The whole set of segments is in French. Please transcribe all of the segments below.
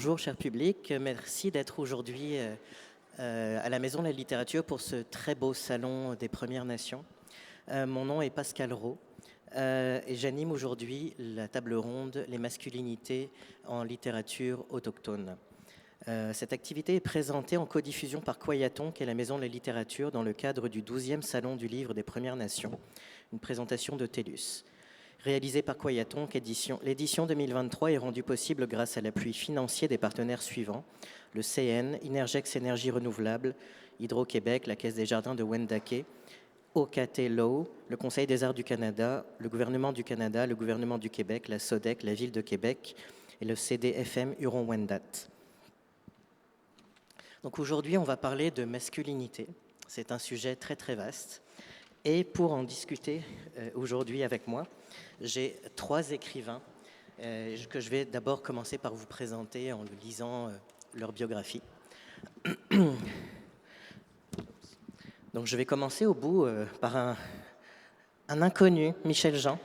Bonjour, cher public. Merci d'être aujourd'hui à la Maison de la Littérature pour ce très beau salon des Premières Nations. Mon nom est Pascal Rowe et j'anime aujourd'hui la table ronde Les masculinités en littérature autochtone. Cette activité est présentée en codiffusion par Kwayaton, qui est la Maison de la Littérature, dans le cadre du 12e Salon du Livre des Premières Nations, une présentation de TELUS. Réalisée par Kwayaton, l'édition 2023 est rendue possible grâce à l'appui financier des partenaires suivants: le CN, Inergex Énergie Renouvelable, Hydro-Québec, la Caisse des Jardins de Wendake, OKT Law, le Conseil des Arts du Canada, le gouvernement du Canada, le gouvernement du Québec, la SODEC, la Ville de Québec et le CDFM Huron-Wendat. Donc aujourd'hui, on va parler de masculinité. C'est un sujet très très vaste. Et pour en discuter aujourd'hui avec moi, j'ai trois écrivains que je vais d'abord commencer par vous présenter en lisant leur biographie. Donc je vais commencer au bout par un inconnu, Michel Jean.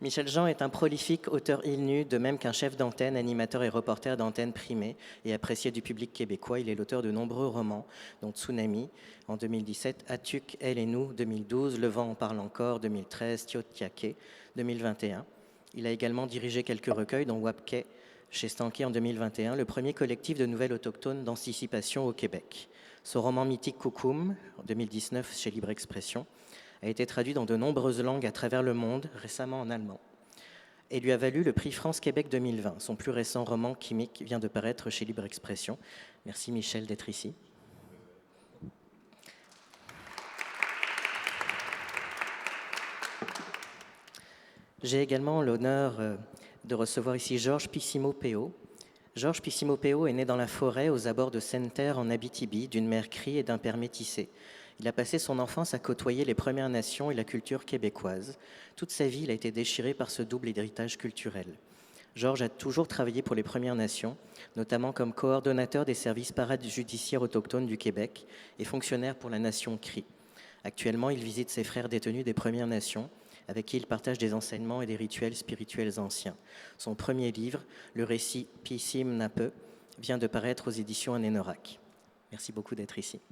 Michel Jean est un prolifique auteur il-nu, de même qu'un chef d'antenne, animateur et reporter d'antenne primée et apprécié du public québécois. Il est l'auteur de nombreux romans, dont Tsunami en 2017, Atuk, Elle et nous 2012, Le vent en parle encore 2013, Tiotiake 2021. Il a également dirigé quelques recueils, dont Wapke chez Stanké en 2021, le premier collectif de nouvelles autochtones d'anticipation au Québec. Son roman mythique Koukoum, en 2019 chez Libre Expression, a été traduit dans de nombreuses langues à travers le monde, récemment en allemand, et lui a valu le prix France-Québec 2020. Son plus récent roman, Chimique, vient de paraître chez Libre Expression. Merci Michel d'être ici. J'ai également l'honneur de recevoir ici Georges Pissimo-Péo. Georges Pissimo-Péo est né dans la forêt aux abords de Sainte-Terre en Abitibi, d'une mère crie et d'un père métissé. Il a passé son enfance à côtoyer les Premières Nations et la culture québécoise. Toute sa vie, il a été déchiré par ce double héritage culturel. Georges a toujours travaillé pour les Premières Nations, notamment comme coordonnateur des services paradjudiciaires autochtones du Québec et fonctionnaire pour la Nation Cri. Actuellement, il visite ses frères détenus des Premières Nations, avec qui il partage des enseignements et des rituels spirituels anciens. Son premier livre, le récit Pissim Nape, vient de paraître aux éditions Anénorak. Merci beaucoup d'être ici.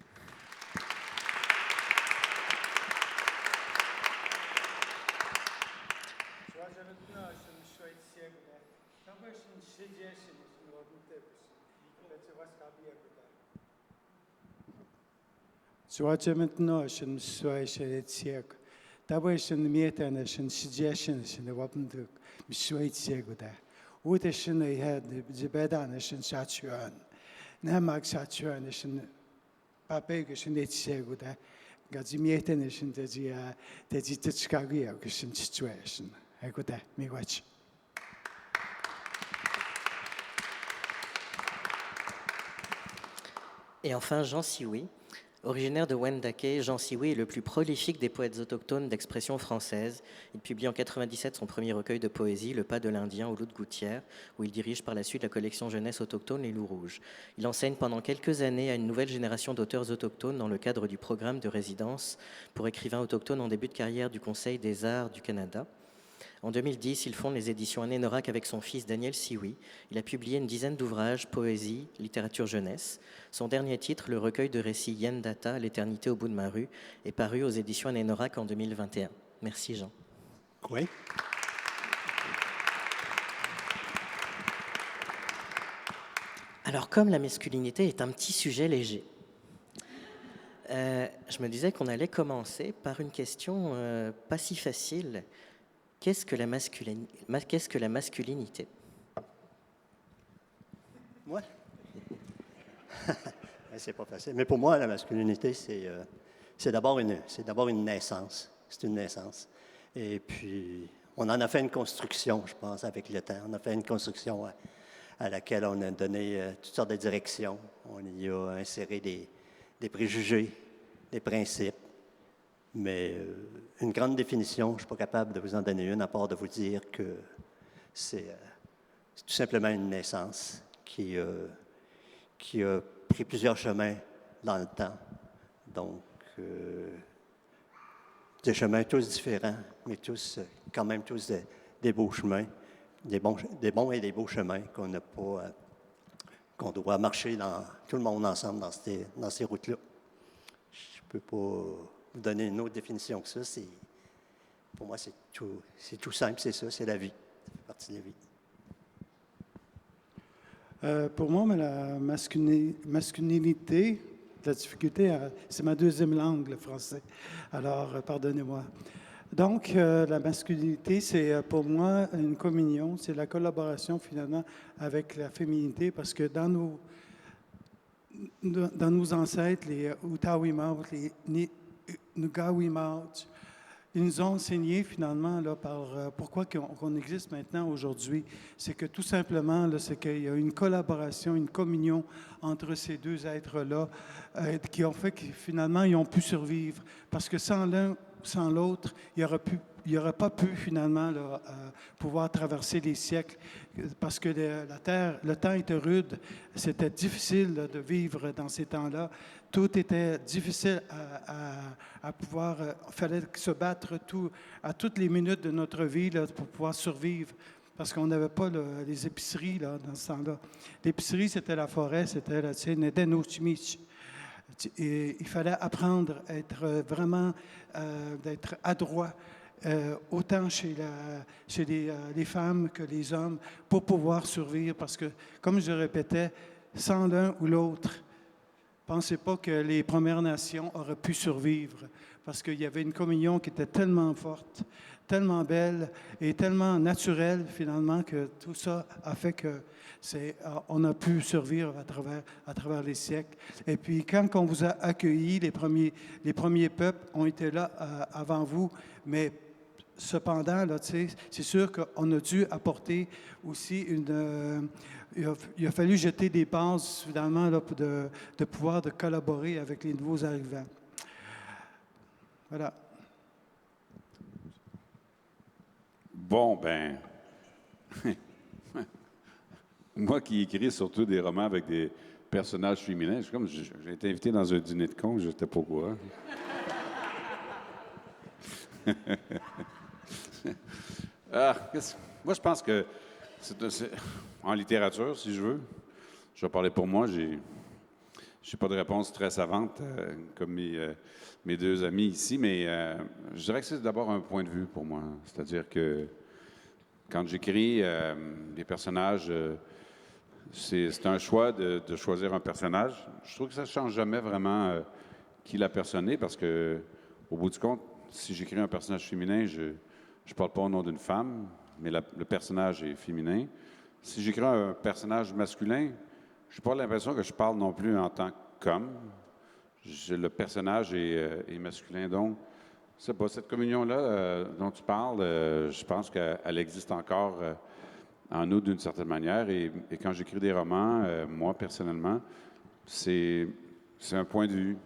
Et enfin, Jean Sioui. Originaire de Wendake, Jean Sioui est le plus prolifique des poètes autochtones d'expression française. Il publie en 1997 son premier recueil de poésie, Le pas de l'Indien au loup de gouttière, où il dirige par la suite la collection jeunesse autochtone Les Loups Rouges. Il enseigne pendant quelques années à une nouvelle génération d'auteurs autochtones dans le cadre du programme de résidence pour écrivains autochtones en début de carrière du Conseil des Arts du Canada. En 2010, il fonde les éditions Anénorak avec son fils Daniel Sioui. Il a publié une dizaine d'ouvrages, poésie, littérature jeunesse. Son dernier titre, le recueil de récits Yendata, L'éternité au bout de ma rue, est paru aux éditions Anénorak en 2021. Merci Jean. Oui. Alors, comme la masculinité est un petit sujet léger, je me disais qu'on allait commencer par une question pas si facile. Qu'est-ce que la masculinité? Moi? C'est pas facile. Mais pour moi, la masculinité, c'est d'abord une naissance. C'est une naissance. Et puis, on en a fait une construction, je pense, avec le temps. On a fait une construction à laquelle on a donné toutes sortes de directions. On y a inséré des préjugés, des principes. Mais une grande définition, je ne suis pas capable de vous en donner une, à part de vous dire que c'est tout simplement une naissance qui a pris plusieurs chemins dans le temps. Donc, des chemins tous différents, mais tous, quand même tous des beaux chemins. des bons et des beaux chemins qu'on n'a pas, qu'on doit marcher tout le monde ensemble dans ces routes-là. Je ne peux pas vous donner une autre définition que ça. Pour moi, c'est tout simple, c'est ça, c'est la vie. Ça fait partie de la vie. Pour moi, mais la masculinité, la difficulté, c'est ma deuxième langue, le français. Alors, pardonnez-moi. Donc, la masculinité, c'est pour moi une communion, c'est la collaboration finalement avec la féminité, parce que dans nos ancêtres, les Utawimaut, les Nugawimaut, ils nous ont enseigné finalement là, pourquoi qu'on existe maintenant aujourd'hui. C'est que tout simplement, là, c'est qu'il y a une collaboration, une communion entre ces deux êtres-là qui ont fait que finalement, ils ont pu survivre. Parce que sans l'un, sans l'autre, il n'y aurait pas pu finalement là, pouvoir traverser les siècles. Parce que le temps était rude, c'était difficile là, de vivre dans ces temps-là. Tout était difficile à pouvoir. Il fallait se battre à toutes les minutes de notre vie là, pour pouvoir survivre. Parce qu'on n'avait pas les épiceries là, dans ce temps-là. L'épicerie, c'était la forêt, c'était la Nedenochimich. Et il fallait apprendre à être vraiment, d'être adroit, autant chez les femmes que les hommes, pour pouvoir survivre. Parce que, comme je le répétais, sans l'un ou l'autre, pensez pas que les Premières Nations auraient pu survivre, parce qu'il y avait une communion qui était tellement forte, tellement belle et tellement naturelle, finalement, que tout ça a fait que on a pu survivre à travers les siècles. Et puis, quand on vous a accueillis, les premiers peuples ont été là avant vous, mais cependant, là, c'est sûr qu'on a dû apporter aussi il a fallu jeter des bases, finalement, là, de pouvoir collaborer avec les nouveaux arrivants. Voilà. Bon, ben, moi qui écris surtout des romans avec des personnages féminins, j'ai été invité dans un dîner de con, je n'étais pas au courant. Moi, je pense que en littérature, si je veux, je vais parler pour moi, je n'ai pas de réponse très savante comme mes deux amis ici, mais je dirais que c'est d'abord un point de vue pour moi. C'est-à-dire que quand j'écris des personnages, c'est un choix de choisir un personnage. Je trouve que ça ne change jamais vraiment qui la personne est, parce que au bout du compte, si j'écris un personnage féminin, je ne parle pas au nom d'une femme, mais le personnage est féminin. Si j'écris un personnage masculin, je n'ai pas l'impression que je parle non plus en tant qu'homme. Le personnage est masculin. Donc, c'est pas cette communion-là dont tu parles, je pense qu'elle existe encore en nous d'une certaine manière. Et quand j'écris des romans, moi, personnellement, c'est un point de vue.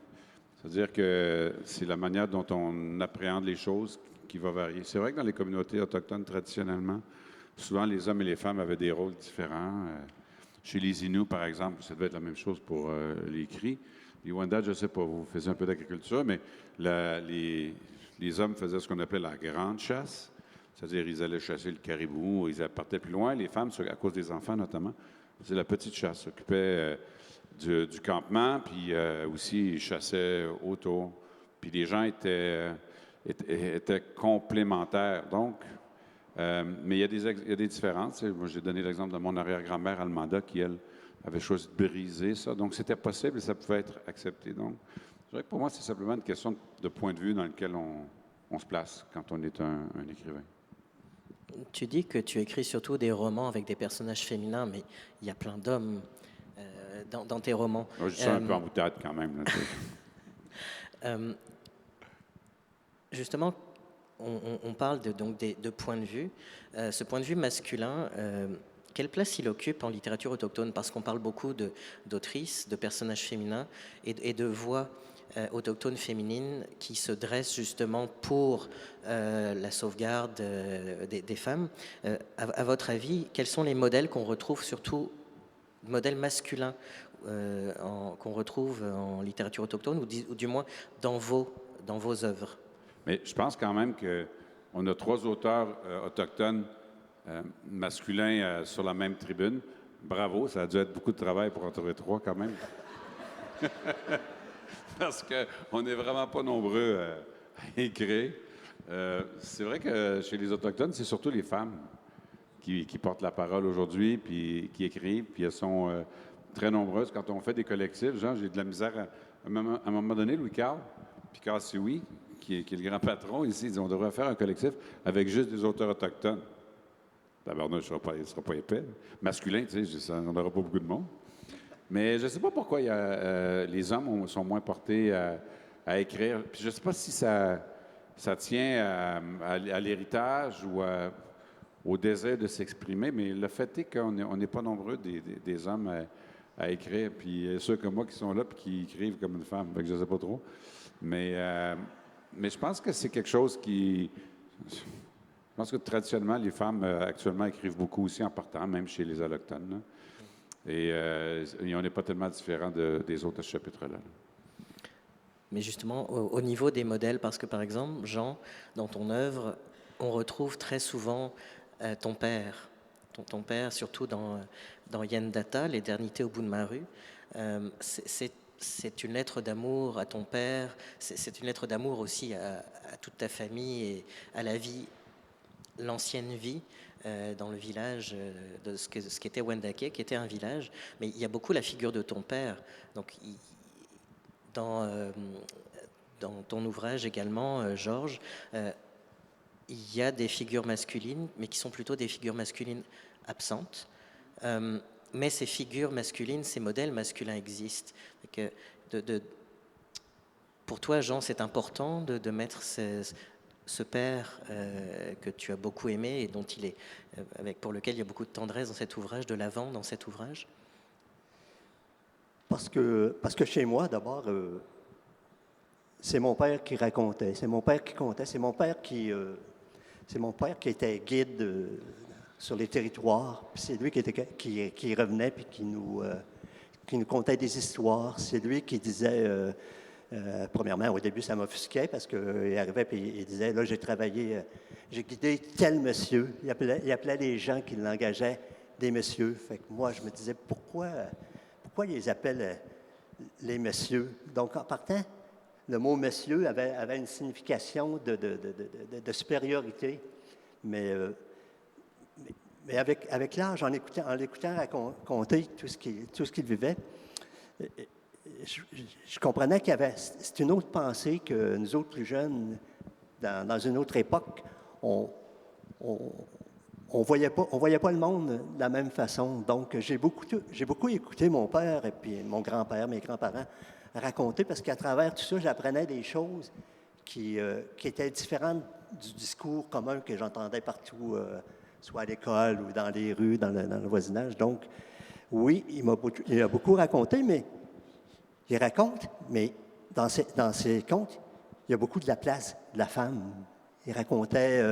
C'est-à-dire que c'est la manière dont on appréhende les choses qui va varier. C'est vrai que dans les communautés autochtones, traditionnellement, souvent les hommes et les femmes avaient des rôles différents. Chez les Inuits, par exemple, ça devait être la même chose pour les Cris. Les Wendat, je ne sais pas, vous faisiez un peu d'agriculture, mais les hommes faisaient ce qu'on appelait la grande chasse. C'est-à-dire, ils allaient chasser le caribou, ils partaient plus loin. Les femmes, à cause des enfants notamment, faisaient la petite chasse, s'occupaient du campement, puis aussi ils chassaient autour. Puis les gens étaient complémentaires. Donc, mais il y a des différences. Moi, j'ai donné l'exemple de mon arrière-grand-mère Almanda qui, elle, avait choisi de briser ça. Donc, c'était possible et ça pouvait être accepté. Donc, je dirais que pour moi, c'est simplement une question de point de vue dans lequel on se place quand on est un écrivain. Tu dis que tu écris surtout des romans avec des personnages féminins, mais il y a plein d'hommes dans tes romans. Moi, je suis un peu en boutade quand même. Là, justement, on parle de point de vue. Ce point de vue masculin, quelle place il occupe en littérature autochtone? Parce qu'on parle beaucoup d'autrices, de personnages féminins et de voix autochtones féminines qui se dressent justement pour la sauvegarde des femmes. À votre avis, quels sont les modèles qu'on retrouve, surtout modèles masculins, qu'on retrouve en littérature autochtone, ou du moins dans vos œuvres? mais je pense quand même qu'on a 3 auteurs autochtones masculins sur la même tribune. Bravo, ça a dû être beaucoup de travail pour en trouver 3 quand même. Parce qu'on n'est vraiment pas nombreux à écrire. C'est vrai que chez les Autochtones, c'est surtout les femmes qui portent la parole aujourd'hui, puis qui écrivent, puis elles sont très nombreuses. Quand on fait des collectifs, genre, j'ai de la misère à un moment donné, Louis-Carl, puis Cassie, qui est le grand patron ici, il dit on devrait faire un collectif avec juste des auteurs autochtones. D'abord, il ne sera pas épais. Masculin, tu sais, on n'aura pas beaucoup de monde. Mais je ne sais pas pourquoi les hommes sont moins portés à écrire. Puis je ne sais pas si ça tient à l'héritage ou au désir de s'exprimer, mais le fait est qu'on n'est pas nombreux des hommes à écrire. Puis il y a ceux comme moi qui sont là et qui écrivent comme une femme. Fait que je ne sais pas trop. Mais je pense que c'est quelque chose qui... Je pense que traditionnellement, les femmes actuellement écrivent beaucoup aussi en partant, même chez les Autochtones. Là. Et on n'est pas tellement différent des autres à ce chapitre-là. Mais justement, au niveau des modèles, parce que par exemple, Jean, dans ton œuvre, on retrouve très souvent ton père. Ton père, surtout dans Yendata, l'éternité au bout de ma rue. C'est une lettre d'amour à ton père, c'est une lettre d'amour aussi à toute ta famille et à la vie, l'ancienne vie dans le village de ce qu'était Wendake, qui était un village. Mais il y a beaucoup la figure de ton père. Donc, dans ton ouvrage également, Georges, il y a des figures masculines, mais qui sont plutôt des figures masculines absentes. Mais ces figures masculines, ces modèles masculins existent. Pour toi, Jean, c'est important de mettre ce père que tu as beaucoup aimé et pour lequel il y a beaucoup de tendresse dans cet ouvrage, de l'avant dans cet ouvrage? Parce que chez moi, d'abord, c'est mon père qui racontait, c'est mon père qui contait, c'est mon père qui était guide sur les territoires. Puis c'est lui qui revenait puis qui nous contait des histoires. C'est lui qui disait, premièrement, au début, ça m'offusquait parce qu'il arrivait et il disait, là, j'ai guidé tel monsieur. Il appelait les gens qui l'engageaient des messieurs. Fait que moi, je me disais, pourquoi ils les appellent les messieurs? Donc, en partant, le mot monsieur avait une signification de supériorité. Mais avec l'âge, en l'écoutant raconter tout ce qu'il vivait, je comprenais c'est une autre pensée que nous autres plus jeunes, dans une autre époque, on voyait pas le monde de la même façon. Donc, j'ai beaucoup écouté mon père et puis mon grand-père, mes grands-parents raconter, parce qu'à travers tout ça, j'apprenais des choses qui étaient différentes du discours commun que j'entendais partout, soit à l'école ou dans les rues, dans le voisinage. Donc, oui, il a beaucoup raconté, mais il raconte, mais dans ses contes, il y a beaucoup de la place de la femme. Il racontait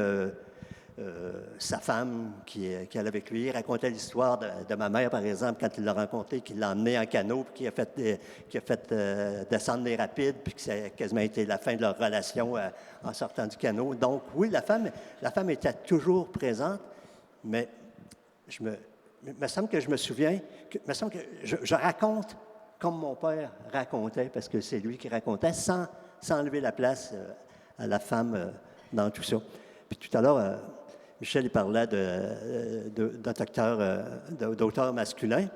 sa femme qui allait avec lui. Il racontait l'histoire de ma mère, par exemple, quand il l'a rencontrée, qu'il l'a emmenée en canot, puis qui a fait descendre les rapides, puis que ça a quasiment été la fin de leur relation en sortant du canot. Donc, oui, la femme était toujours présente, mais il me semble que je me souviens, il me semble que je raconte comme mon père racontait, parce que c'est lui qui racontait, sans enlever la place à la femme dans tout ça. Puis tout à l'heure, Michel il parlait d'auteurs masculins.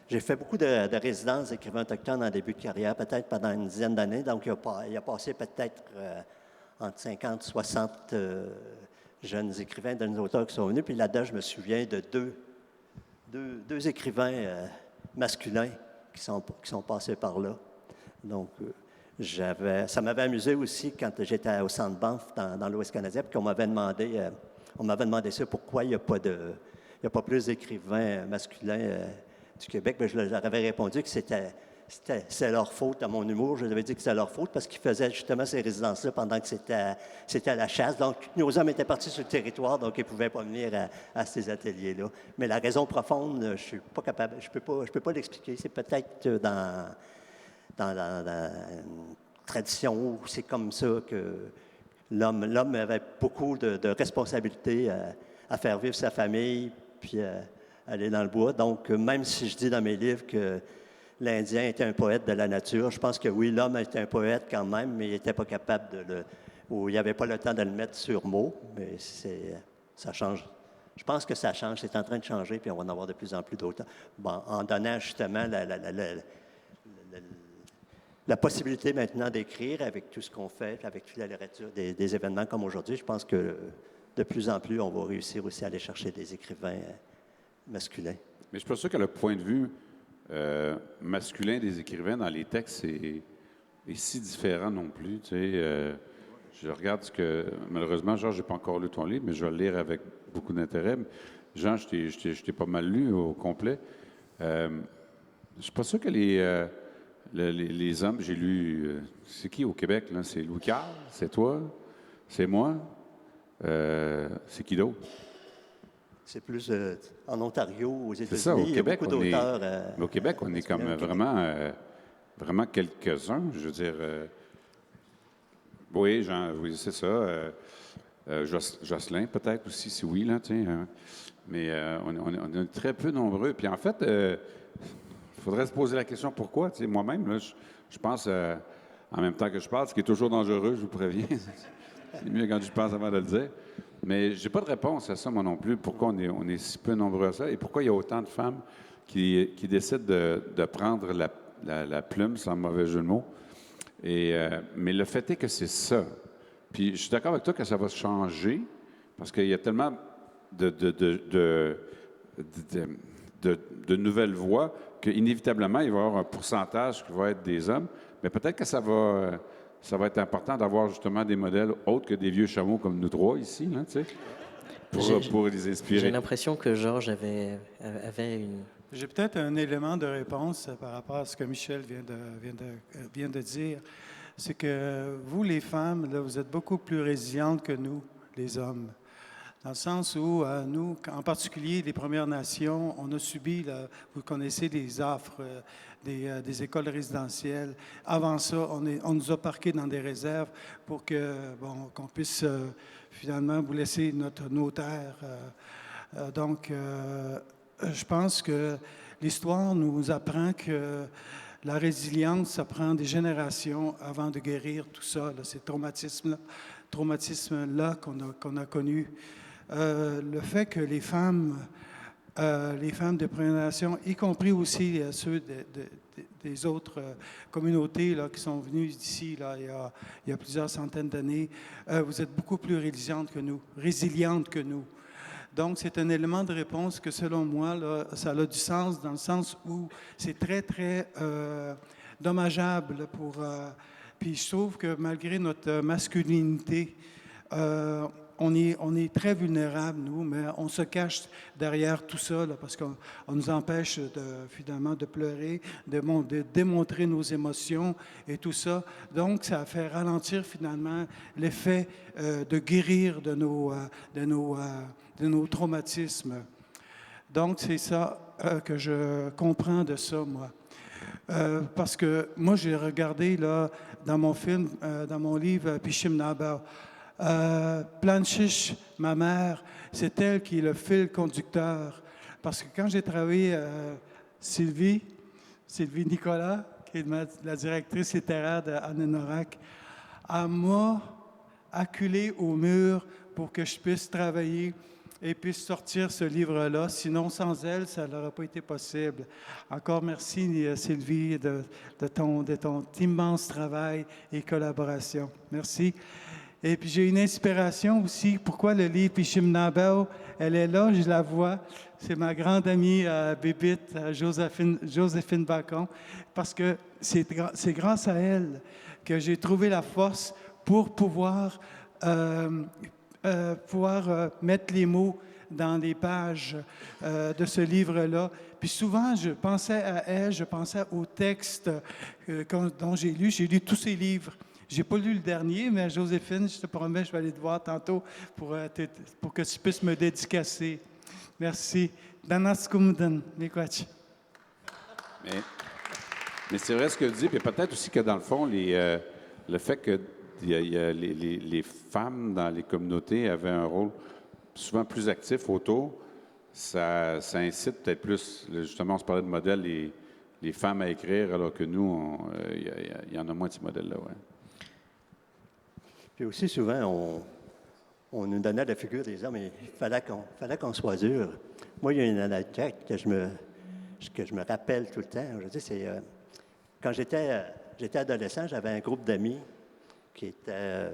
J'ai fait beaucoup de résidences d'écrivains autochtones en début de carrière, peut-être pendant une dizaine d'années. Donc, il a passé peut-être entre 50 et 60 jeunes écrivains, de nos auteurs qui sont venus. Puis là-dedans, je me souviens de deux écrivains masculins qui sont passés par là. Donc, ça m'avait amusé aussi quand j'étais au Centre Banff dans l'Ouest canadien, puis qu'on m'avait demandé ça, pourquoi il n'y a pas plus d'écrivains masculins du Québec. Bien, je leur avais répondu que c'est leur faute à mon humour. Je leur avais dit que c'était leur faute parce qu'ils faisaient justement ces résidences-là pendant que c'était à la chasse. Donc, nos hommes étaient partis sur le territoire, donc ils ne pouvaient pas venir à ces ateliers-là. Mais la raison profonde, je ne suis pas capable, je peux pas l'expliquer. C'est peut-être dans la tradition où c'est comme ça que l'homme avait beaucoup de responsabilités à faire vivre sa famille, puis à aller dans le bois. Donc, même si je dis dans mes livres que l'Indien était un poète de la nature, je pense que oui, l'homme était un poète quand même, mais il n'était pas capable ou il n'avait pas le temps de le mettre sur mots, mais ça change. Je pense que ça change, c'est en train de changer, puis on va en avoir de plus en plus d'autres. Bon, en donnant justement la possibilité maintenant d'écrire avec tout ce qu'on fait, avec toute la littérature, des événements comme aujourd'hui, je pense que de plus en plus, on va réussir aussi à aller chercher des écrivains masculins. Mais je suis pas sûr que le point de vue masculin des écrivains dans les textes est si différent non plus. Tu sais, je regarde ce que... Malheureusement, Jean, je n'ai pas encore lu ton livre, mais je vais le lire avec beaucoup d'intérêt. Jean, je t'ai pas mal lu au complet. Je suis pas sûr que les hommes, j'ai lu... c'est qui au Québec, là? C'est Louis Carl? C'est toi? C'est moi? C'est qui d'autre? C'est plus en Ontario, aux États-Unis, C'est ça, au il y a Québec, beaucoup d'auteurs. au Québec, on est comme vraiment quelques-uns. Je veux dire, oui, oui, c'est ça. Jocelyn, peut-être aussi, si oui, là, tu sais. Mais on est très peu nombreux. Puis en fait, il faudrait se poser la question pourquoi. Tu sais, moi-même, là, je pense en même temps que je parle, ce qui est toujours dangereux, je vous préviens. C'est mieux quand je pense avant de le dire. Mais j'ai pas de réponse à ça, moi non plus. Pourquoi on est si peu nombreux à ça et pourquoi il y a autant de femmes qui décident de prendre la plume, sans mauvais jeu de mots. Mais le fait est que c'est ça. Puis je suis d'accord avec toi que ça va changer parce qu'il y a tellement de nouvelles voix qu'inévitablement, il va y avoir un pourcentage qui va être des hommes. Mais peut-être que ça va être important d'avoir justement des modèles autres que des vieux chameaux comme nous trois ici, là, tu sais, pour les inspirer. J'ai l'impression que Georges avait une... J'ai peut-être un élément de réponse par rapport à ce que Michel vient de dire. C'est que vous, les femmes, là, vous êtes beaucoup plus résilientes que nous, les hommes. Dans le sens où, nous, en particulier les Premières Nations, on a subi, là, vous connaissez les offres des écoles résidentielles. Avant ça, on nous a parqués dans des réserves pour qu'on puisse finalement vous laisser nos terres. Donc, je pense que l'histoire nous apprend que la résilience, ça prend des générations avant de guérir tout ça, là, ces traumatismes-là qu'on a connus. Le fait que les femmes de Première Nation, y compris aussi ceux des autres communautés là, qui sont venues d'ici là, il y a plusieurs centaines d'années, vous êtes beaucoup plus résilientes que nous. Donc, c'est un élément de réponse que, selon moi, là, ça a du sens dans le sens où c'est très, très dommageable pour... puis je trouve que malgré notre masculinité, on est très vulnérables, nous, mais on se cache derrière tout ça là, parce qu'on nous empêche finalement de pleurer, de démontrer nos émotions et tout ça. Donc, ça fait ralentir finalement l'effet de guérir de nos traumatismes. Donc, c'est ça que je comprends de ça, moi. Parce que moi, j'ai regardé là, dans mon film, dans mon livre, Pishim Naba, Planchish, ma mère, c'est elle qui est le fil conducteur. Parce que quand j'ai travaillé Sylvie Nicolas, qui est la directrice littéraire d'Anenorak, elle m'a acculé au mur pour que je puisse travailler et puisse sortir ce livre-là. Sinon, sans elle, ça n'aurait pas été possible. Encore merci, Sylvie, de ton immense travail et collaboration. Merci. Et puis, j'ai une inspiration aussi. Pourquoi le livre Pishim Nabel? Elle est là, je la vois. C'est ma grande amie Bébite, Joséphine Bacon, parce que c'est grâce à elle que j'ai trouvé la force pour pouvoir mettre les mots dans les pages de ce livre-là. Puis souvent, je pensais à elle, je pensais au texte dont j'ai lu. J'ai lu tous ses livres. Je n'ai pas lu le dernier, mais Joséphine, je te promets, je vais aller te voir tantôt pour que tu puisses me dédicacer. Merci. Danaskumdan, Mikwachi. Mais c'est vrai ce que tu dis, puis peut-être aussi que dans le fond, le fait que les femmes dans les communautés avaient un rôle souvent plus actifs autour, ça incite peut-être plus, justement, on se parlait de modèles, les femmes à écrire, alors que nous, il y en a moins de ces modèles-là. Ouais. Puis aussi, souvent, on nous donnait la figure des hommes, et il fallait qu'on soit dur. Moi, il y a une anecdote que je me rappelle tout le temps. Je dis, c'est quand j'étais adolescent, j'avais un groupe d'amis qui était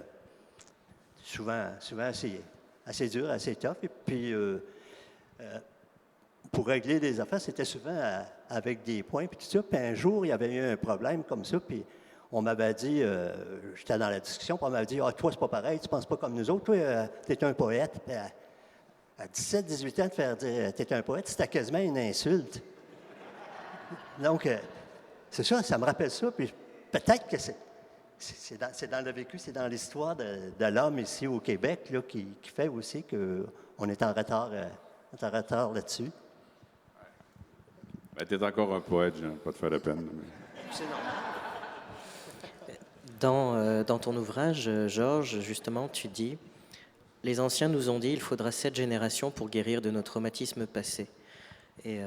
souvent assez dur, assez tough. Et puis, pour régler les affaires, c'était souvent avec des points, puis tout ça. Puis un jour, il y avait eu un problème comme ça, puis on m'avait dit, j'étais dans la discussion, puis on m'avait dit, « Ah, toi, c'est pas pareil, tu penses pas comme nous autres, toi, t'es un poète. » Puis à 17-18 ans, de faire dire, « T'es un poète », c'était quasiment une insulte. Donc, c'est ça me rappelle ça, puis peut-être que c'est dans le vécu, c'est dans l'histoire de l'homme ici au Québec là, qui fait aussi qu'on est en retard là-dessus. Ben, tu es encore un poète, je n'ai pas te faire de peine. C'est normal. Dans ton ouvrage, Georges, justement, tu dis « Les anciens nous ont dit il faudra 7 générations pour guérir de nos traumatismes passés. » Et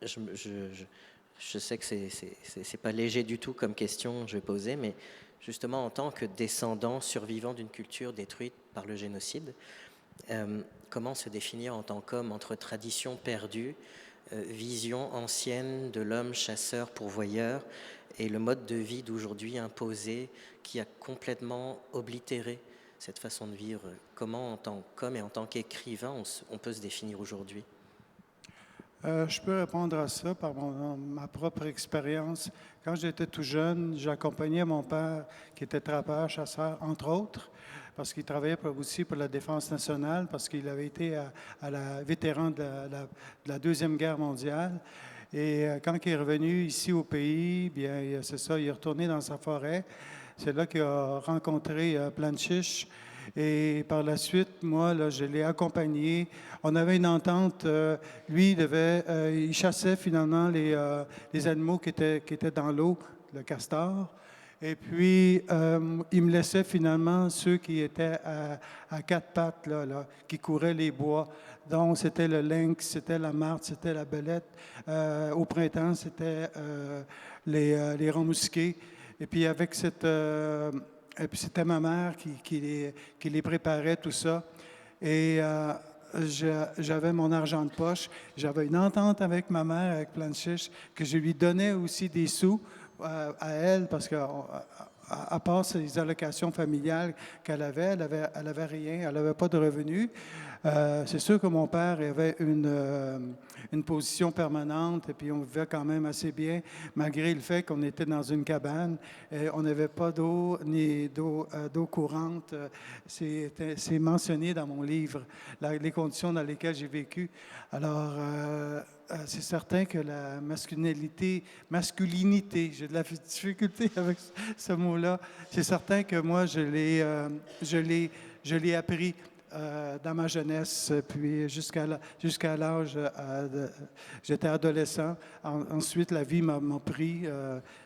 je sais que c'est pas léger du tout comme question je vais poser, mais justement en tant que descendant survivant d'une culture détruite par le génocide, comment se définir en tant qu'homme entre tradition perdue, vision ancienne de l'homme chasseur-pourvoyeur et le mode de vie d'aujourd'hui imposé qui a complètement oblitéré cette façon de vivre? Comment en tant qu'homme et en tant qu'écrivain on peut se définir aujourd'hui? Je peux répondre à ça par ma propre expérience. Quand j'étais tout jeune, j'accompagnais mon père qui était trappeur, chasseur, entre autres, parce qu'il travaillait aussi pour la Défense nationale, parce qu'il avait été à la vétéran de la Deuxième Guerre mondiale. Et quand il est revenu ici au pays, bien c'est ça, il est retourné dans sa forêt. C'est là qu'il a rencontré Planchiche. Et par la suite, moi, là, je l'ai accompagné. On avait une entente. Lui, il chassait finalement les animaux qui étaient dans l'eau, le castor. Et puis, il me laissait finalement ceux qui étaient à 4 pattes, là, qui couraient les bois. Donc, c'était le lynx, c'était la martre, c'était la belette. Au printemps, c'était les rangs musqués. Et puis, avec et puis c'était ma mère qui les préparait, tout ça. Et j'avais mon argent de poche. J'avais une entente avec ma mère, avec Planchiche, que je lui donnais aussi des sous à elle, parce qu'à part ses allocations familiales qu'elle avait, elle avait rien, elle n'avait pas de revenus. C'est sûr que mon père avait une position permanente et puis on vivait quand même assez bien, malgré le fait qu'on était dans une cabane. Et on n'avait pas d'eau ni d'eau courante. C'est mentionné dans mon livre, les conditions dans lesquelles j'ai vécu. Alors, c'est certain que la masculinité, j'ai de la difficulté avec ce mot-là. C'est certain que moi, je l'ai appris dans ma jeunesse, puis jusqu'à l'âge, j'étais adolescent. Ensuite, la vie m'a pris.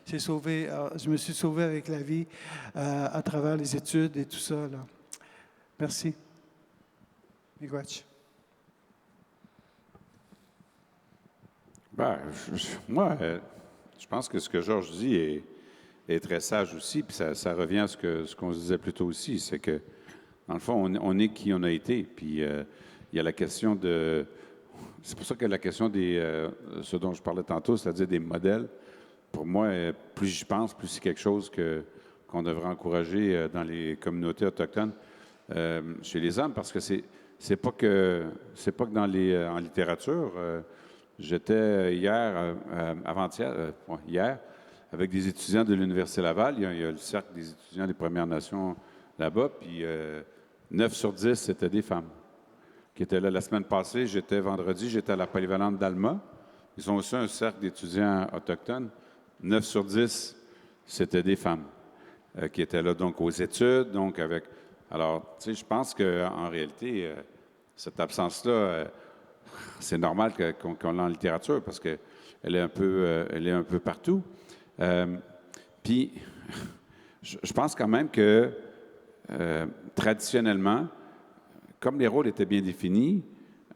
Je me suis sauvé avec la vie à travers les études et tout ça. Là. Merci. Miigwech. Ben, moi, je pense que ce que Georges dit est très sage aussi, puis ça revient à ce qu'on se disait plus tôt aussi, c'est que, dans le fond, on est qui on a été, puis il y a la question de... C'est pour ça que la question ce dont je parlais tantôt, c'est-à-dire des modèles, pour moi, plus j'y pense, plus c'est quelque chose qu'on devrait encourager dans les communautés autochtones, chez les hommes, parce que c'est pas que en littérature... J'étais hier, avec des étudiants de l'Université Laval. Il y a le cercle des étudiants des Premières Nations là-bas, puis 9 sur 10, c'était des femmes qui étaient là. La semaine passée, vendredi, j'étais à la polyvalente d'Alma. Ils ont aussi un cercle d'étudiants autochtones. 9 sur 10, c'était des femmes qui étaient là, donc aux études, donc avec... Alors, tu sais, je pense qu'en réalité, cette absence-là... c'est normal qu'on l'ait en littérature parce qu'elle est un peu partout. Puis, je pense quand même que traditionnellement, comme les rôles étaient bien définis,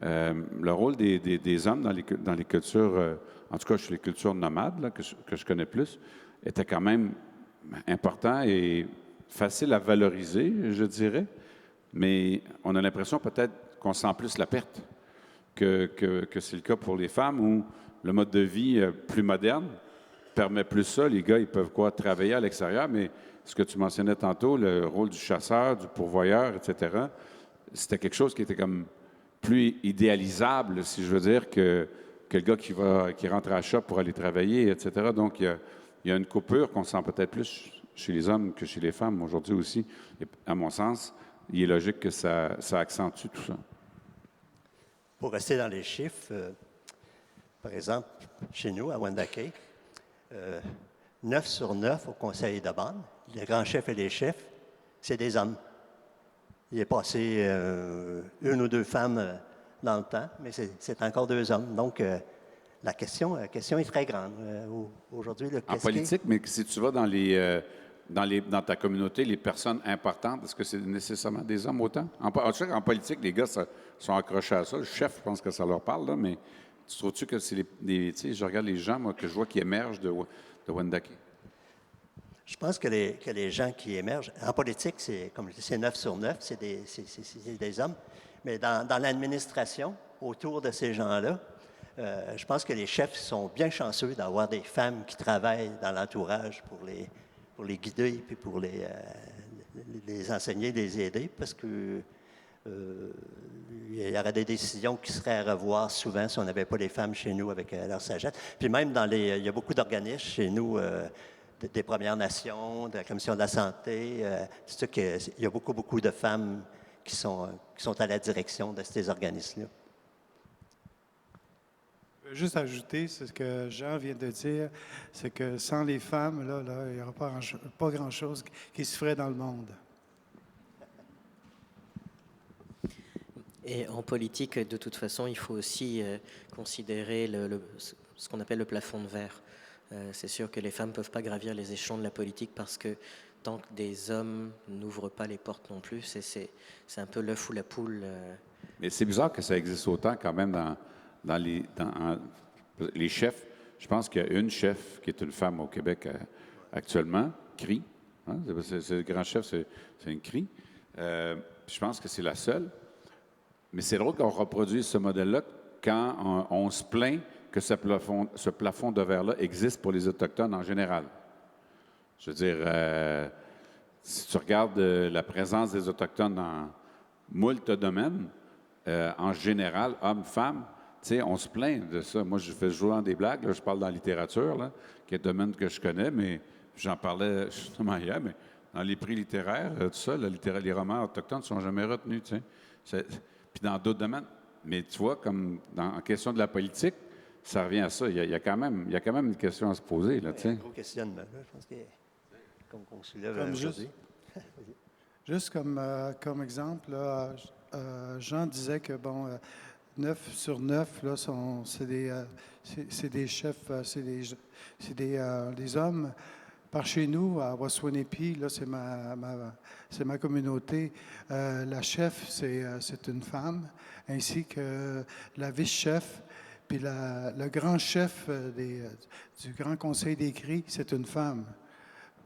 le rôle des hommes dans les cultures, en tout cas chez les cultures nomades, là, que je connais plus, était quand même important et facile à valoriser, je dirais. Mais on a l'impression peut-être qu'on sent plus la perte que c'est le cas pour les femmes, où le mode de vie plus moderne permet plus ça. Les gars, ils peuvent travailler à l'extérieur, mais ce que tu mentionnais tantôt, le rôle du chasseur, du pourvoyeur, etc., c'était quelque chose qui était comme plus idéalisable, si je veux dire, que le gars qui rentre à la shop pour aller travailler, etc. Donc, il y a une coupure qu'on sent peut-être plus chez les hommes que chez les femmes aujourd'hui aussi. Et à mon sens, il est logique que ça accentue tout ça. Pour rester dans les chiffres, par exemple, chez nous, à Wendake, 9 sur 9 au conseil de bande, les grands chefs et les chefs, c'est des hommes. Il est passé une ou deux femmes dans le temps, mais c'est encore deux hommes. Donc, la question est très grande. Aujourd'hui, en politique, mais si tu vas dans ta communauté, les personnes importantes, est-ce que c'est nécessairement des hommes autant? En politique, les gars sont accrochés à ça. Le chef, je pense que ça leur parle, là, mais tu trouves-tu que c'est tu sais, je regarde les gens, moi, que je vois qui émergent de Wendake. Je pense que les gens qui émergent, en politique, comme je dis, c'est 9 sur 9, c'est des hommes. Mais dans l'administration, autour de ces gens-là, je pense que les chefs sont bien chanceux d'avoir des femmes qui travaillent dans l'entourage pour les guider puis pour les enseigner, les aider, parce que il y aurait des décisions qui seraient à revoir souvent si on n'avait pas les femmes chez nous avec leur sagesse. Puis même il y a beaucoup d'organismes chez nous, des Premières Nations, de la Commission de la santé. C'est sûr qu'il y a beaucoup de femmes qui sont à la direction de ces organismes-là. Je veux juste ajouter ce que Jean vient de dire, c'est que sans les femmes, là il n'y aura pas grand-chose qui se ferait dans le monde. Et en politique, de toute façon, il faut aussi considérer ce qu'on appelle le plafond de verre. C'est sûr que les femmes ne peuvent pas gravir les échelons de la politique parce que tant que des hommes n'ouvrent pas les portes non plus, c'est un peu l'œuf ou la poule. Mais c'est bizarre que ça existe autant quand même dans les chefs. Je pense qu'il y a une chef qui est une femme au Québec actuellement, CRI. Hein? C'est le grand chef, c'est une CRI. Je pense que c'est la seule. Mais c'est drôle qu'on reproduise ce modèle-là quand on se plaint que ce plafond de verre-là existe pour les Autochtones en général. Je veux dire, si tu regardes la présence des Autochtones dans moult domaines, en général, hommes, femmes, tu sais, on se plaint de ça. Moi, je fais souvent des blagues, là, je parle dans la littérature, là, qui est un domaine que je connais, mais j'en parlais justement hier, mais dans les prix littéraires, tout ça, les romans autochtones ne sont jamais retenus, tu sais. Puis dans d'autres domaines. Mais tu vois, comme en question de la politique, ça revient à ça. Il y a quand même une question à se poser, là, tu sais. Un gros questionnement, là, je pense qu'on soulève aujourd'hui. Juste comme exemple, là, Jean disait que, 9 sur 9, là, c'est des chefs, c'est des hommes. Par chez nous, à Waswanipi, là, c'est ma communauté. La chef, c'est une femme, ainsi que la vice-chef. Puis le grand chef du Grand Conseil des Cris, c'est une femme,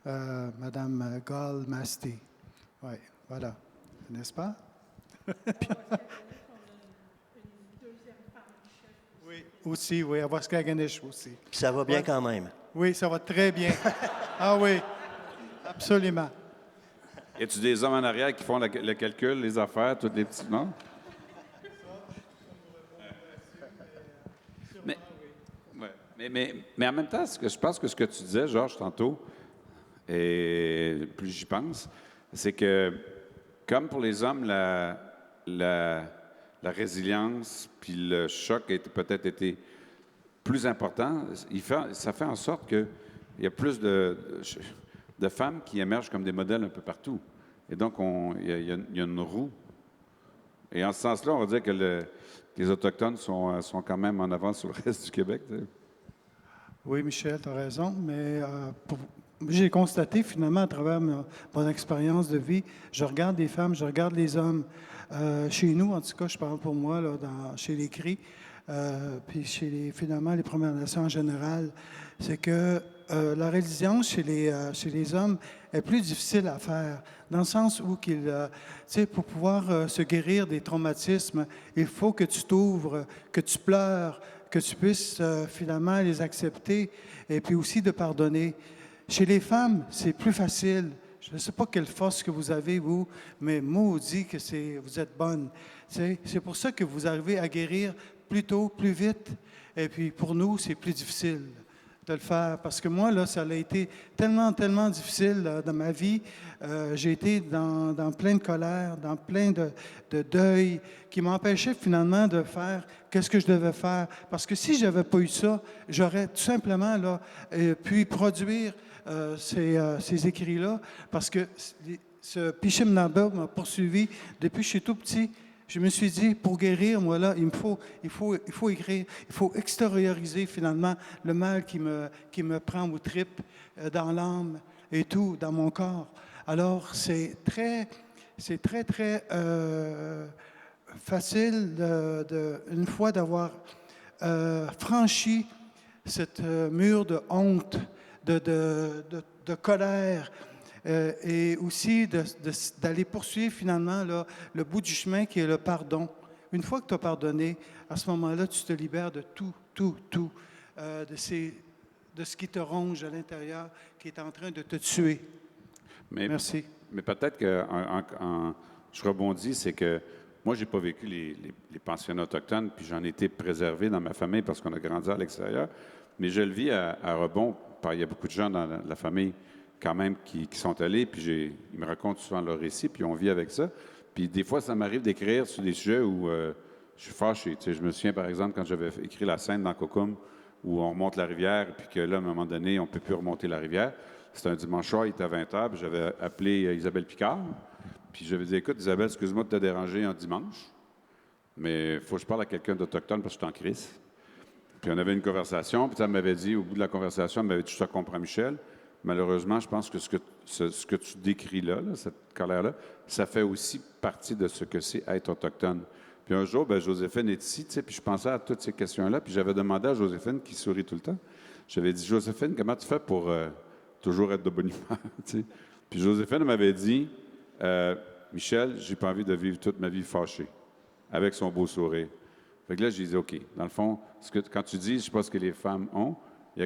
Madame Gall Masti. Oui, voilà. N'est-ce pas? Oui, aussi, oui, à Waskaganish aussi. Puis ça va bien quand même. Oui, ça va très bien. Ah oui, absolument. Y a-tu des hommes en arrière qui font le calcul, les affaires, toutes les petites... Non? Mais en même temps, je pense que ce que tu disais, Georges, tantôt, et plus j'y pense, c'est que, comme pour les hommes, la résilience puis le choc a peut-être été plus important, ça fait en sorte qu'il y a plus de femmes qui émergent comme des modèles un peu partout. Et donc, il y a une roue. Et en ce sens-là, on va dire que les Autochtones sont quand même en avance sur le reste du Québec. Tu sais. Oui, Michel, tu as raison, mais j'ai constaté finalement à travers mon expérience de vie, je regarde les femmes, je regarde les hommes. Chez nous, en tout cas, je parle pour moi, là, chez les Cris, puis finalement les Premières Nations en général, c'est que la résilience chez les hommes est plus difficile à faire, dans le sens où pour pouvoir se guérir des traumatismes, il faut que tu t'ouvres, que tu pleures, que tu puisses finalement les accepter et puis aussi de pardonner. Chez les femmes, c'est plus facile. Je ne sais pas quelle force que vous avez, vous, mais maudit que vous êtes bonne. C'est pour ça que vous arrivez à guérir plus tôt, plus vite. Et puis pour nous, c'est plus difficile de le faire. Parce que moi, là, ça a été tellement, tellement difficile là, dans ma vie. J'ai été dans plein de colère, dans plein de deuil, qui m'empêchait finalement de faire qu'est-ce que je devais faire. Parce que si je n'avais pas eu ça, j'aurais tout simplement là, pu produire ces écrits-là. Parce que ce Pichim Naba m'a poursuivi depuis que je suis tout petit. Je me suis dit, pour guérir, moi, là, il faut écrire, il faut extérioriser finalement le mal qui me prend aux tripes, dans l'âme et tout, dans mon corps. Alors, c'est très facile, une fois d'avoir franchi cette mur de honte, de colère, et aussi d'aller poursuivre finalement là, le bout du chemin qui est le pardon. Une fois que tu as pardonné, à ce moment-là, tu te libères de tout, de ce qui te ronge à l'intérieur, qui est en train de te tuer. Merci. Mais peut-être que je rebondis, c'est que moi, je n'ai pas vécu les pensionnats autochtones, puis j'en ai été préservé dans ma famille parce qu'on a grandi à l'extérieur. Mais je le vis à rebond. Il y a beaucoup de gens dans la famille quand même qui sont allés, puis ils me racontent souvent leur récit, puis on vit avec ça. Puis des fois, ça m'arrive d'écrire sur des sujets où je suis fâché. Tu sais, je me souviens, par exemple, quand j'avais écrit la scène dans Cocum, où on remonte la rivière, puis que là, à un moment donné, on ne peut plus remonter la rivière. C'était un dimanche soir, il était à 20h, puis j'avais appelé Isabelle Picard, puis j'avais dit, écoute, Isabelle, excuse-moi de te déranger un dimanche, mais il faut que je parle à quelqu'un d'autochtone parce que je suis en crise. Puis on avait une conversation, puis elle m'avait dit, au bout de la conversation, elle m'avait dit, je te comprends, Michel. Malheureusement, je pense que ce que tu décris là, cette colère-là, ça fait aussi partie de ce que c'est être autochtone. Puis un jour, Joséphine est ici, tu sais, puis je pensais à toutes ces questions-là, puis j'avais demandé à Joséphine, qui sourit tout le temps, j'avais dit, Joséphine, comment tu fais pour toujours être de bonne humeur, tu sais? Puis Joséphine m'avait dit, Michel, j'ai pas envie de vivre toute ma vie fâchée, avec son beau sourire. Fait que là, j'ai dit, OK, dans le fond, quand tu dis, je sais pas ce que les femmes ont, il y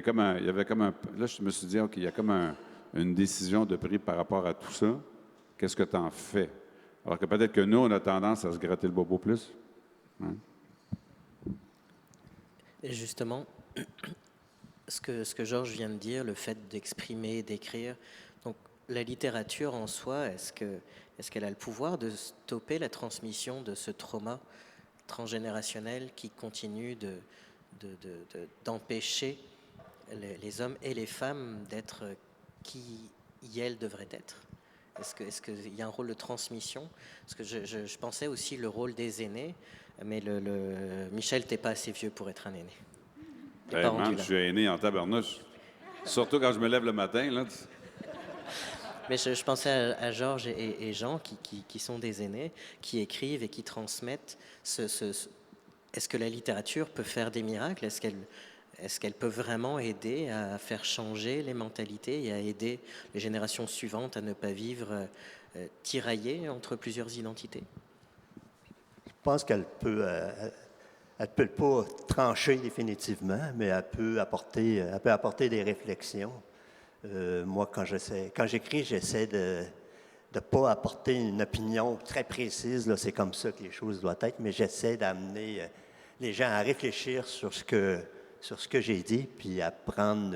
avait comme un... Là, je me suis dit, OK, il y a comme une décision de prix par rapport à tout ça. Qu'est-ce que tu en fais? Alors que peut-être que nous, on a tendance à se gratter le bobo plus. Hein? Et justement, ce que Georges vient de dire, le fait d'exprimer, d'écrire, donc la littérature en soi, est-ce qu'elle a le pouvoir de stopper la transmission de ce trauma transgénérationnel qui continue d'empêcher les hommes et les femmes d'être qui elles devraient être? Est-ce qu'il y a un rôle de transmission? Parce que je pensais aussi le rôle des aînés, mais Michel, t'es pas assez vieux pour être un aîné. Man, je suis aîné en tabarnouche. Surtout quand je me lève le matin. Là. Mais je pensais à Georges et Jean, qui sont des aînés, qui écrivent et qui transmettent Est-ce que la littérature peut faire des miracles? Est-ce qu'elle peut vraiment aider à faire changer les mentalités et à aider les générations suivantes à ne pas vivre tiraillées entre plusieurs identités? Je pense qu'elle peut, elle peut pas trancher définitivement, mais elle peut apporter des réflexions. Moi, quand j'écris, j'essaie de ne pas apporter une opinion très précise. Là, c'est comme ça que les choses doivent être, mais j'essaie d'amener les gens à réfléchir sur ce que j'ai dit, puis à prendre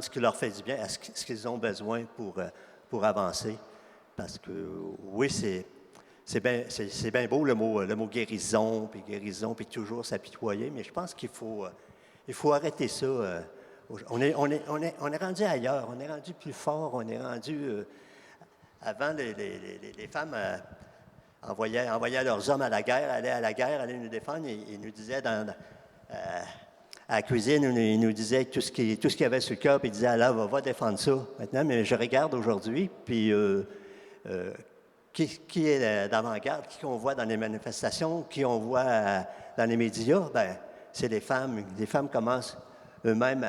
ce qui leur fait du bien, ce qu'ils ont besoin pour avancer. Parce que oui, c'est bien beau le mot guérison, puis toujours s'apitoyer, mais je pense qu'il faut arrêter ça. On est rendu ailleurs, on est rendu plus fort, on est rendu... avant, les femmes envoyaient leurs hommes à la guerre, allaient à la guerre, allaient nous défendre, et ils nous disaient à la cuisine, il nous disait tout ce qu'il y avait sur le cœur, puis il disait, alors, va défendre ça maintenant. Mais je regarde aujourd'hui, puis qui est d'avant-garde, qui on voit dans les manifestations, qui on voit dans les médias, ben c'est les femmes. Les femmes commencent eux-mêmes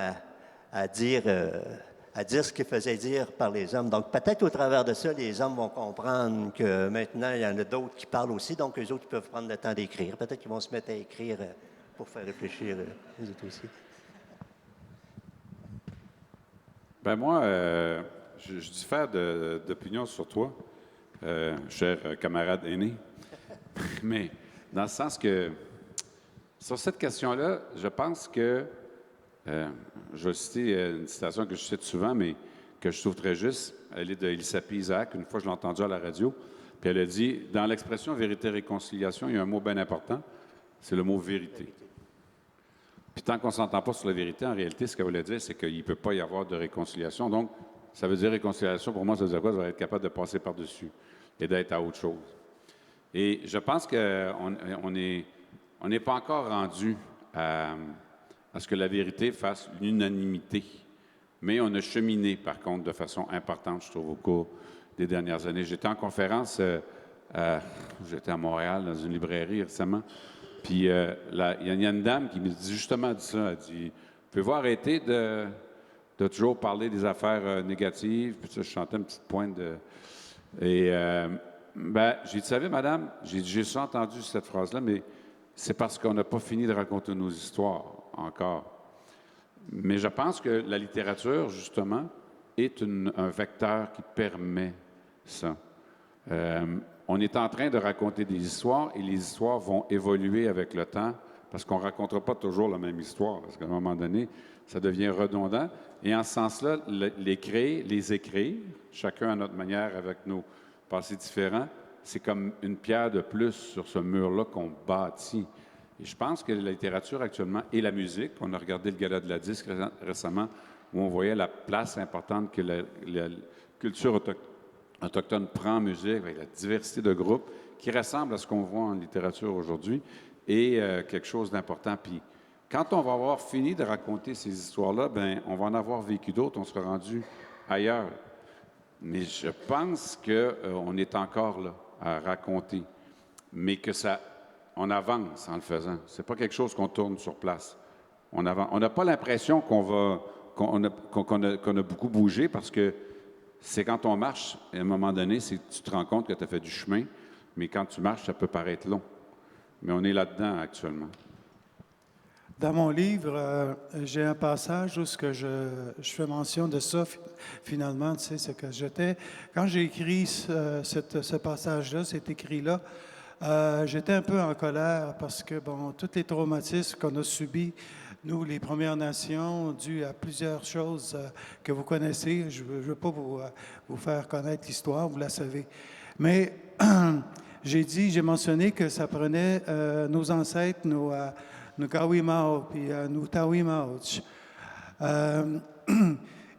à dire ce qu'ils faisaient dire par les hommes. Donc, peut-être au travers de ça, les hommes vont comprendre que maintenant, il y en a d'autres qui parlent aussi, donc eux autres ils peuvent prendre le temps d'écrire. Peut-être qu'ils vont se mettre à écrire pour faire réfléchir les autres aussi. Ben moi, je diffère d'opinion sur toi, cher camarade aîné. Mais dans le sens que, sur cette question-là, je pense que, je vais citer une citation que je cite souvent, mais que je trouve très juste. Elle est de Elisabeth Isaac. Une fois, je l'ai entendue à la radio. Puis elle a dit, dans l'expression vérité-réconciliation, il y a un mot bien important, c'est le mot vérité. Puis tant qu'on ne s'entend pas sur la vérité, en réalité, ce qu'elle voulait dire, c'est qu'il ne peut pas y avoir de réconciliation. Donc, ça veut dire réconciliation, pour moi, ça veut dire quoi? Ça veut être capable de passer par-dessus et d'être à autre chose. Et je pense qu'on n'est pas encore rendu à ce que la vérité fasse l'unanimité. Mais on a cheminé, par contre, de façon importante, je trouve, au cours des dernières années. J'étais en conférence, j'étais à Montréal, dans une librairie récemment, puis il y a une dame qui me dit justement ça. Elle dit, pouvez-vous arrêter de toujours parler des affaires négatives? Puis ça, je chantais une petite pointe de... Et j'ai dit, vous savez, madame, j'ai souvent entendu cette phrase-là, mais c'est parce qu'on n'a pas fini de raconter nos histoires encore. Mais je pense que la littérature, justement, est un vecteur qui permet ça. On est en train de raconter des histoires et les histoires vont évoluer avec le temps parce qu'on ne racontera pas toujours la même histoire, parce qu'à un moment donné, ça devient redondant. Et en ce sens-là, les écrire, chacun à notre manière avec nos passés différents, c'est comme une pierre de plus sur ce mur-là qu'on bâtit. Et je pense que la littérature actuellement et la musique, on a regardé le Gala de la disque récemment, où on voyait la place importante que la culture autochtone prend en musique, avec la diversité de groupes, qui ressemble à ce qu'on voit en littérature aujourd'hui, et quelque chose d'important. Puis, quand on va avoir fini de raconter ces histoires-là, ben, on va en avoir vécu d'autres, on sera rendu ailleurs. Mais je pense qu'on est encore là à raconter, mais que on avance en le faisant. C'est pas quelque chose qu'on tourne sur place. On avance. On n'a pas l'impression qu'on a beaucoup bougé parce que c'est quand on marche, à un moment donné, tu te rends compte que tu as fait du chemin, mais quand tu marches, ça peut paraître long. Mais on est là-dedans actuellement. Dans mon livre, j'ai un passage où je fais mention de ça, finalement, tu sais, c'est que quand j'ai écrit ce passage-là, cet écrit-là, j'étais un peu en colère parce que, bon, tous les traumatismes qu'on a subis, nous, les Premières Nations, dû à plusieurs choses que vous connaissez, je ne veux pas vous faire connaître l'histoire, vous la savez. Mais j'ai mentionné que ça prenait nos ancêtres, nos Gawimao, puis nos Tawimauch.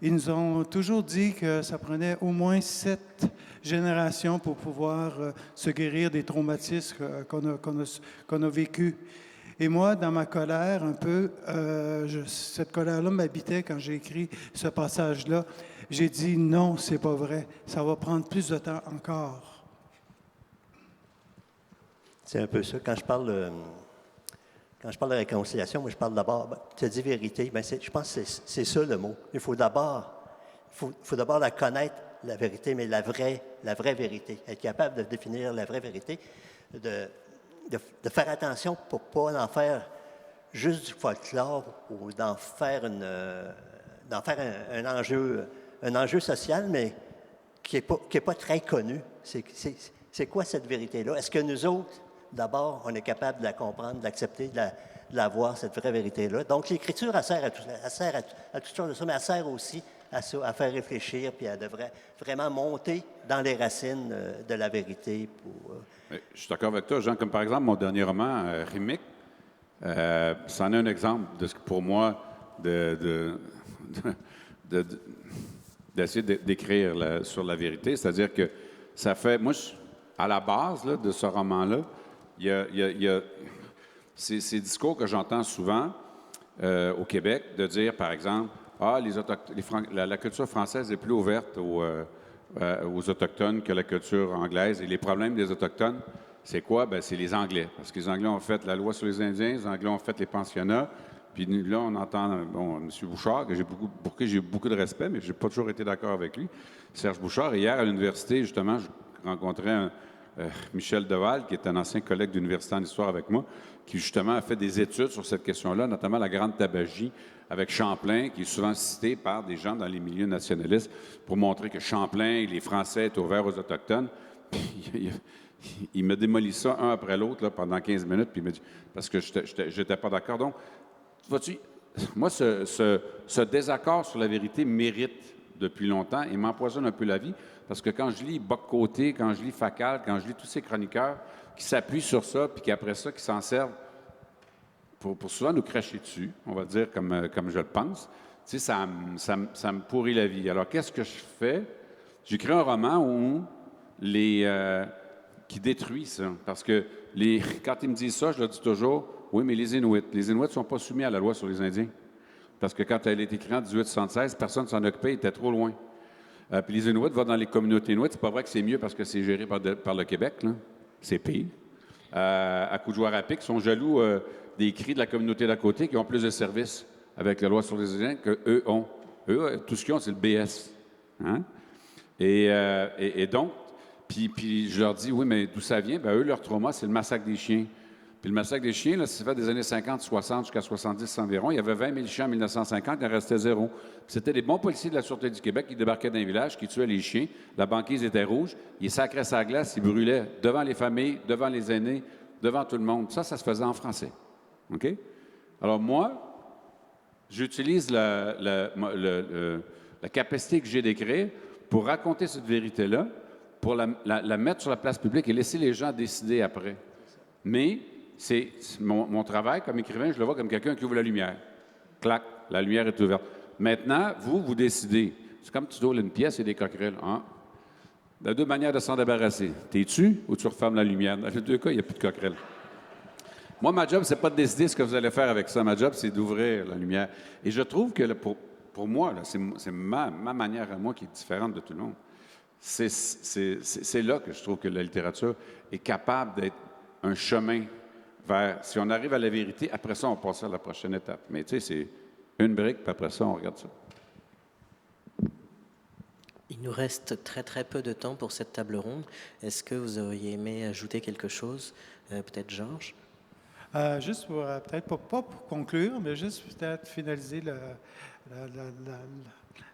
Ils nous ont toujours dit que ça prenait au moins 7 générations pour pouvoir se guérir des traumatismes qu'on a vécus. Et moi, dans ma colère, un peu, cette colère-là m'habitait quand j'ai écrit ce passage-là. J'ai dit non, c'est pas vrai. Ça va prendre plus de temps encore. C'est un peu ça. Quand je parle de réconciliation, moi, je parle d'abord, tu as dit vérité, bien, je pense que c'est ça le mot. Il faut d'abord la connaître, la vérité, mais la vraie vérité. Être capable de définir la vraie vérité, de faire attention pour ne pas en faire juste du folklore ou d'en faire un enjeu social, mais qui est pas très connu. C'est quoi cette vérité-là? Est-ce que nous autres, d'abord, on est capable de la comprendre, de l'accepter, de la voir, cette vraie vérité-là? Donc, l'Écriture, elle sert à toutes sortes de ça, mais elle sert aussi à faire réfléchir, puis elle devrait vraiment monter dans les racines de la vérité. Je suis d'accord avec toi, Jean. Comme par exemple, mon dernier roman, Rimic, c'en est un exemple, pour moi, d'essayer d'écrire sur la vérité. C'est-à-dire que ça fait... Moi, à la base là, de ce roman-là, il y a ces discours que j'entends souvent au Québec, de dire, par exemple, ah, la culture française est plus ouverte aux Autochtones que la culture anglaise. Et les problèmes des Autochtones, c'est quoi? Ben, c'est les Anglais. Parce que les Anglais ont fait la loi sur les Indiens, les Anglais ont fait les pensionnats. Puis là, on entend M. Bouchard, pour qui j'ai eu beaucoup de respect, mais je n'ai pas toujours été d'accord avec lui, Serge Bouchard. Et hier, à l'université, justement, je rencontrais Michel Deval, qui est un ancien collègue d'université en histoire avec moi, qui justement a fait des études sur cette question-là, notamment la Grande Tabagie avec Champlain, qui est souvent cité par des gens dans les milieux nationalistes pour montrer que Champlain et les Français étaient ouverts aux Autochtones. Puis, il me démolit ça un après l'autre là, pendant 15 minutes, puis il me dit, parce que je n'étais pas d'accord. Donc, vois-tu, moi, ce désaccord sur la vérité mérite depuis longtemps et m'empoisonne un peu la vie, parce que quand je lis Bock-Côté, quand je lis Facal, quand je lis tous ces chroniqueurs qui s'appuient sur ça, puis qu'après ça, qui s'en servent pour souvent nous cracher dessus, on va dire comme je le pense, tu sais, ça me pourrit la vie. Alors, qu'est-ce que je fais? J'écris un roman où qui détruit ça. Parce que quand ils me disent ça, je leur dis toujours, oui, mais les Inuits ne sont pas soumis à la loi sur les Indiens. Parce que quand elle a été écrite en 1876, personne ne s'en occupait, il était trop loin. Puis les Inuits vont dans les communautés Inuits. C'est pas vrai que c'est mieux parce que c'est géré par le Québec, là. C'est pire. À Kuujjuarapik, ils sont jaloux des cris de la communauté d'à côté qui ont plus de services avec la loi sur les Indiens qu'eux ont. Eux, tout ce qu'ils ont, c'est le BS. Hein? Et donc, puis je leur dis, oui, mais d'où ça vient? Bien, eux, leur trauma, c'est le massacre des chiens. Puis le massacre des chiens, là, ça fait des années 50, 60 jusqu'à 70 environ. Il y avait 20 000 chiens en 1950, il en restait zéro. Puis c'était des bons policiers de la Sûreté du Québec qui débarquaient dans les villages, qui tuaient les chiens. La banquise était rouge. Ils sacraient sa glace, ils brûlaient devant les familles, devant les aînés, devant tout le monde. Ça se faisait en français. OK? Alors moi, j'utilise la capacité que j'ai d'écrire pour raconter cette vérité-là, pour la mettre sur la place publique et laisser les gens décider après. Mais c'est mon travail comme écrivain, je le vois comme quelqu'un qui ouvre la lumière. Clac, la lumière est ouverte. Maintenant, vous décidez. C'est comme tu ouvres une pièce et des coquerelles. Hein? Il y a deux manières de s'en débarrasser. T'es-tu ou tu refermes la lumière? Dans les deux cas, il n'y a plus de coquerelles. Moi, ma job, c'est pas de décider ce que vous allez faire avec ça. Ma job, c'est d'ouvrir la lumière. Et je trouve que pour moi, là, c'est ma manière à moi qui est différente de tout le monde. C'est là que je trouve que la littérature est capable d'être un chemin vers... Si on arrive à la vérité, après ça, on passe à la prochaine étape. Mais tu sais, c'est une brique, puis après ça, on regarde ça. Il nous reste très très peu de temps pour cette table ronde. Est-ce que vous auriez aimé ajouter quelque chose? Peut-être Georges? Juste pour, peut-être pas pour conclure, mais juste peut-être finaliser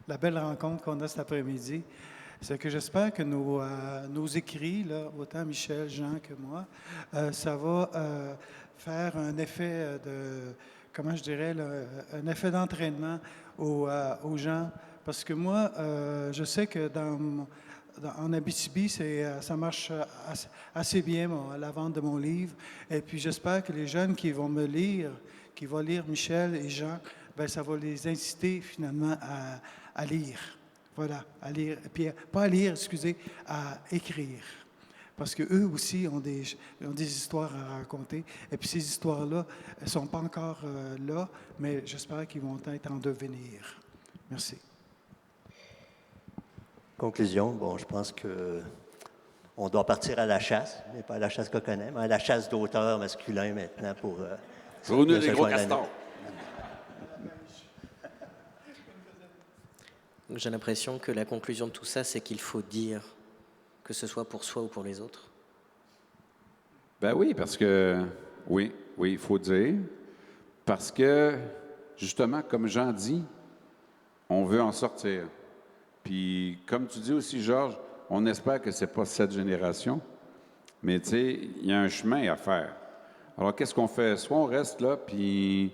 la belle rencontre qu'on a cet après-midi. C'est que j'espère que nos écrits, là, autant Michel, Jean que moi, ça va faire un effet comment je dirais, là, un effet d'entraînement aux gens. Parce que moi, je sais que en Abitibi, ça marche assez bien, la vente de mon livre. Et puis, j'espère que les jeunes qui vont me lire, qui vont lire Michel et Jean, bien, ça va les inciter finalement à lire. Voilà, à lire. Puis, pas à lire, excusez, à écrire. Parce qu'eux aussi ont des histoires à raconter. Et puis, ces histoires-là ne sont pas encore là, mais j'espère qu'ils vont être en devenir. Merci. Conclusion, bon, je pense que on doit partir à la chasse, mais pas à la chasse qu'on connaît, mais à la chasse d'auteurs masculins maintenant pour... nous des gros castors. J'ai l'impression que la conclusion de tout ça, c'est qu'il faut dire, que ce soit pour soi ou pour les autres. Ben oui, parce que... Oui, il faut dire. Parce que, justement, comme Jean dit, on veut en sortir. Puis, comme tu dis aussi, Georges, on espère que ce n'est pas cette génération, mais tu sais, il y a un chemin à faire. Alors, qu'est-ce qu'on fait? Soit on reste là, puis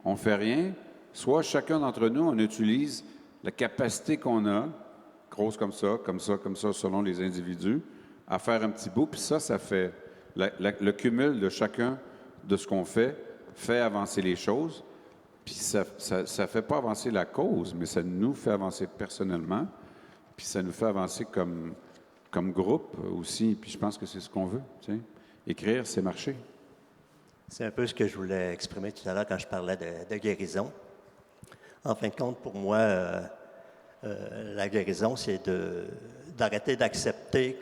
on ne fait rien, soit chacun d'entre nous, on utilise la capacité qu'on a, grosse comme ça, selon les individus, à faire un petit bout, puis ça fait le cumul de chacun de ce qu'on fait avancer les choses. Puis ça ne fait pas avancer la cause, mais ça nous fait avancer personnellement, puis ça nous fait avancer comme groupe aussi. Puis je pense que c'est ce qu'on veut. Tu sais. Écrire, c'est marcher. C'est un peu ce que je voulais exprimer tout à l'heure quand je parlais de guérison. En fin de compte, pour moi, la guérison, c'est d'arrêter d'accepter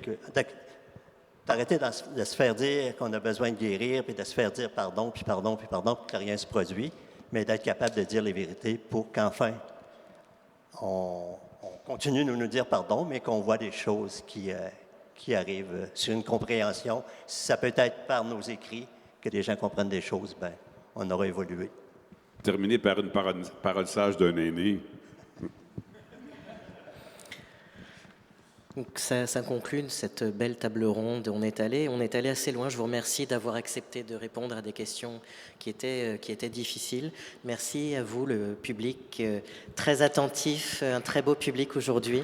d'arrêter de se faire dire qu'on a besoin de guérir, puis de se faire dire pardon, puis pardon, puis pardon, puis que rien ne se produit, mais d'être capable de dire les vérités pour qu'enfin, on continue de nous dire pardon, mais qu'on voit des choses qui arrivent sur une compréhension. Si ça peut être par nos écrits que les gens comprennent des choses, ben, on aura évolué. Terminer par une parole sage d'un aîné. Donc ça conclut cette belle table ronde. On est allé assez loin. Je vous remercie d'avoir accepté de répondre à des questions qui étaient difficiles. Merci à vous, le public, très attentif, un très beau public aujourd'hui.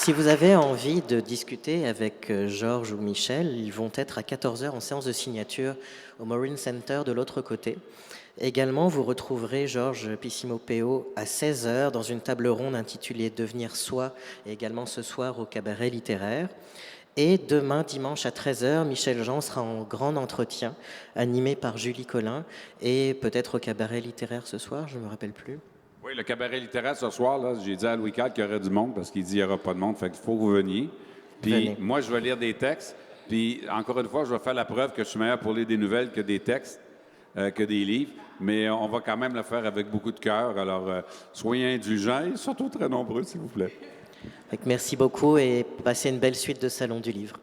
Si vous avez envie de discuter avec Georges ou Michel, ils vont être à 14h en séance de signature au Maureen Center de l'autre côté. Également, vous retrouverez Georges Pisimo-Péo à 16h dans une table ronde intitulée « Devenir soi » et également ce soir au cabaret littéraire. Et demain, dimanche à 13h, Michel Jean sera en grand entretien, animé par Julie Collin, et peut-être au cabaret littéraire ce soir, je ne me rappelle plus. Oui, le cabaret littéraire ce soir, là, j'ai dit à Louis IV qu'il y aurait du monde parce qu'il dit qu'il n'y aura pas de monde. Fait qu'il faut que vous veniez. Puis Venez. moi, je vais lire des textes. Puis encore une fois, je vais faire la preuve que je suis meilleur pour lire des nouvelles que des textes, que des livres. Mais on va quand même le faire avec beaucoup de cœur. Alors, soyez indulgents et surtout très nombreux, s'il vous plaît. Merci beaucoup et passez une belle suite de Salon du Livre.